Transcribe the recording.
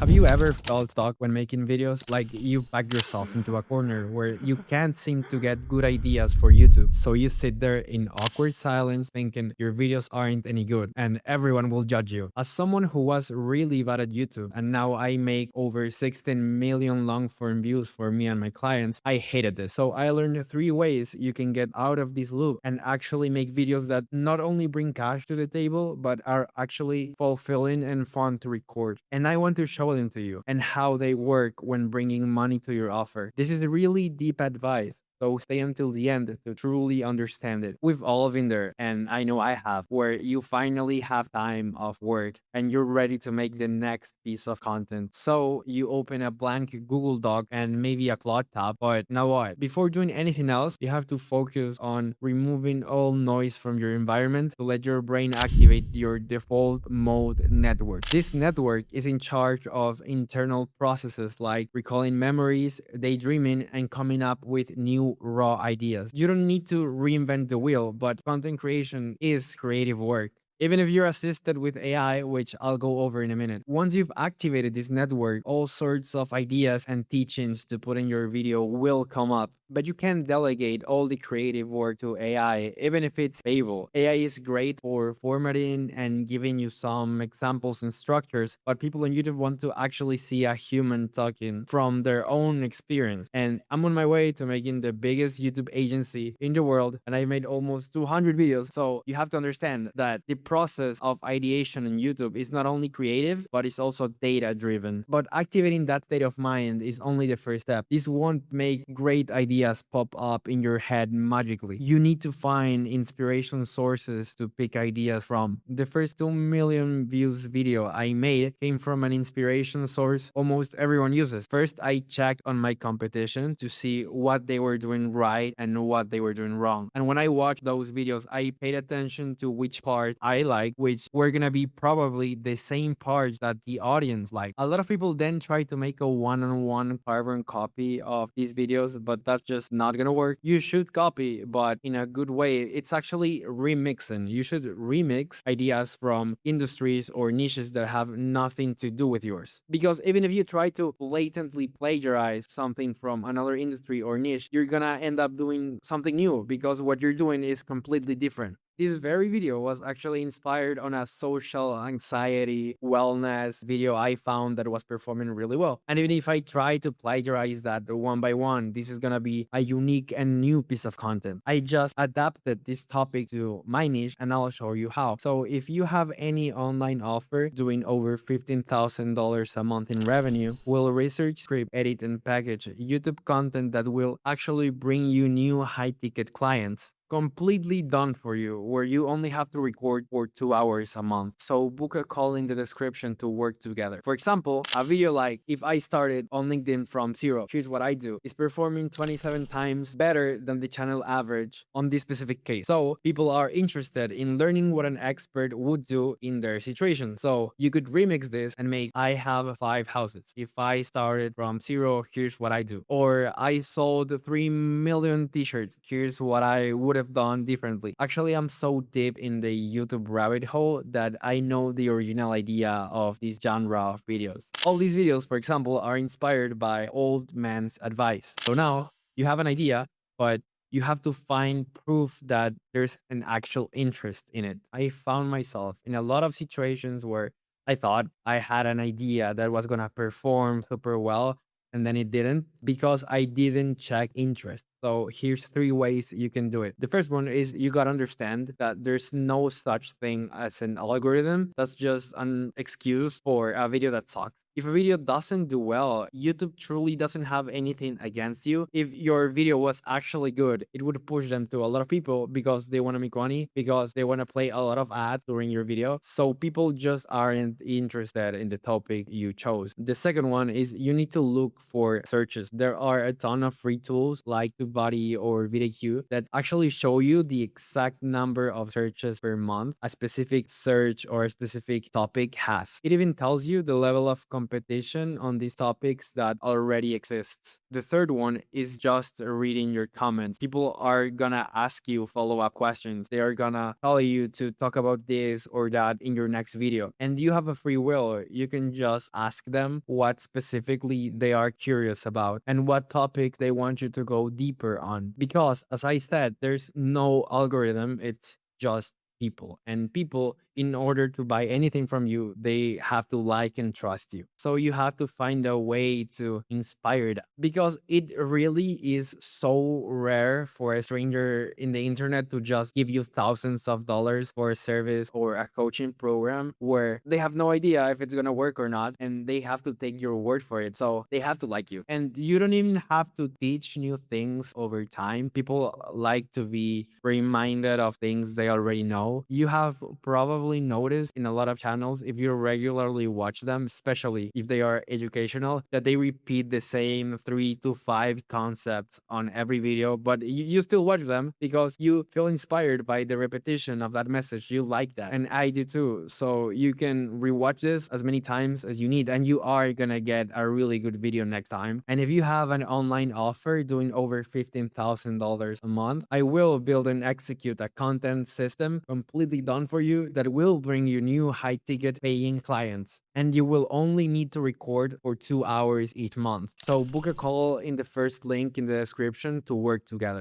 Have you ever felt stuck when making videos? Like you back yourself into a corner where you can't seem to get good ideas for YouTube. So you sit there in awkward silence thinking your videos aren't any good and everyone will judge you. As someone who was really bad at YouTube and now I make over 16 million long form views for me and my clients, I hated this. So I learned 3 ways you can get out of this loop and actually make videos that not only bring cash to the table, but are actually fulfilling and fun to record. And I want to show them to you and how they work when bringing money to your offer. This is really deep advice. So stay until the end to truly understand it. We've all been there, and I know I have, where you finally have time off work and you're ready to make the next piece of content. So you open a blank Google Doc and maybe a Claude tab, but now what? Before doing anything else, you have to focus on removing all noise from your environment to let your brain activate your default mode network. This network is in charge of internal processes like recalling memories, daydreaming, and coming up with new raw ideas. You don't need to reinvent the wheel, but content creation is creative work. Even if you're assisted with AI, which I'll go over in a minute. Once you've activated this network, all sorts of ideas and teachings to put in your video will come up. But you can delegate all the creative work to AI, even if it's stable. AI is great for formatting and giving you some examples and structures, but people on YouTube want to actually see a human talking from their own experience. And I'm on my way to making the biggest YouTube agency in the world, and I made almost 200 videos. So you have to understand that the process of ideation on YouTube is not only creative, but it's also data driven. But activating that state of mind is only the first step. This won't make great ideas pop up in your head magically. You need to find inspiration sources to pick ideas from. The first 2 million views video I made came from an inspiration source almost everyone uses. First, I checked on my competition to see what they were doing right and what they were doing wrong. And when I watched those videos, I paid attention to which part I like, which were gonna be probably the same parts that the audience like. A lot of people then try to make a one-on-one carbon copy of these videos, but that's just not gonna work. You should copy, but in a good way. It's actually remixing. You should remix ideas from industries or niches that have nothing to do with yours. Because even if you try to blatantly plagiarize something from another industry or niche, you're gonna end up doing something new because what you're doing is completely different. This very video was actually inspired on a social anxiety wellness video I found that was performing really well. And even if I try to plagiarize that one by one, this is gonna be a unique and new piece of content. I just adapted this topic to my niche and I'll show you how. So if you have any online offer doing over $15,000 a month in revenue, we'll research, script, edit, and package YouTube content that will actually bring you new high ticket clients completely done for you, where you only have to record for 2 hours a month. So book a call in the description to work together. For example, a video like if I started on LinkedIn from zero, here's what I do, is performing 27 times better than the channel average on this specific case. So people are interested in learning what an expert would do in their situation. So you could remix this and make, I have 5 houses. If I started from zero, here's what I do. Or I sold 3 million t-shirts. Here's what I would have done differently. Actually, I'm so deep in the YouTube rabbit hole that I know the original idea of this genre of videos. All these videos, for example, are inspired by old man's advice. So now you have an idea, but you have to find proof that there's an actual interest in it. I found myself in a lot of situations where I thought I had an idea that was gonna perform super well, and then it didn't because I didn't check interest. So here's 3 ways you can do it. The first one is you gotta understand that there's no such thing as an algorithm. That's just an excuse for a video that sucks. If a video doesn't do well, YouTube truly doesn't have anything against you. If your video was actually good, it would push them to a lot of people because they want to make money, because they want to play a lot of ads during your video. So people just aren't interested in the topic you chose. The second one is you need to look for searches. There are a ton of free tools like TubeBuddy or VidIQ that actually show you the exact number of searches per month a specific search or a specific topic has. It even tells you the level of competition on these topics that already exists. The third one is just reading your comments. People are gonna ask you follow-up questions. They are gonna tell you to talk about this or that in your next video. And you have a free will. You can just ask them what specifically they are curious about and what topics they want you to go deeper on. Because as I said, there's no algorithm. It's just people, and people, in order to buy anything from you, they have to like and trust you. So you have to find a way to inspire them, because it really is so rare for a stranger in the internet to just give you thousands of dollars for a service or a coaching program where they have no idea if it's going to work or not, and they have to take your word for it. So they have to like you, and you don't even have to teach new things over time. People like to be reminded of things they already know. You have probably noticed in a lot of channels, if you regularly watch them, especially if they are educational, that they repeat the same 3 to 5 concepts on every video, but you still watch them because you feel inspired by the repetition of that message. You like that, and I do too. So you can rewatch this as many times as you need, and you are gonna get a really good video next time. And if you have an online offer doing over $15,000 a month, I will build and execute a content system completely done for you that will bring you new high ticket paying clients. And you will only need to record for 2 hours each month. So book a call in the first link in the description to work together.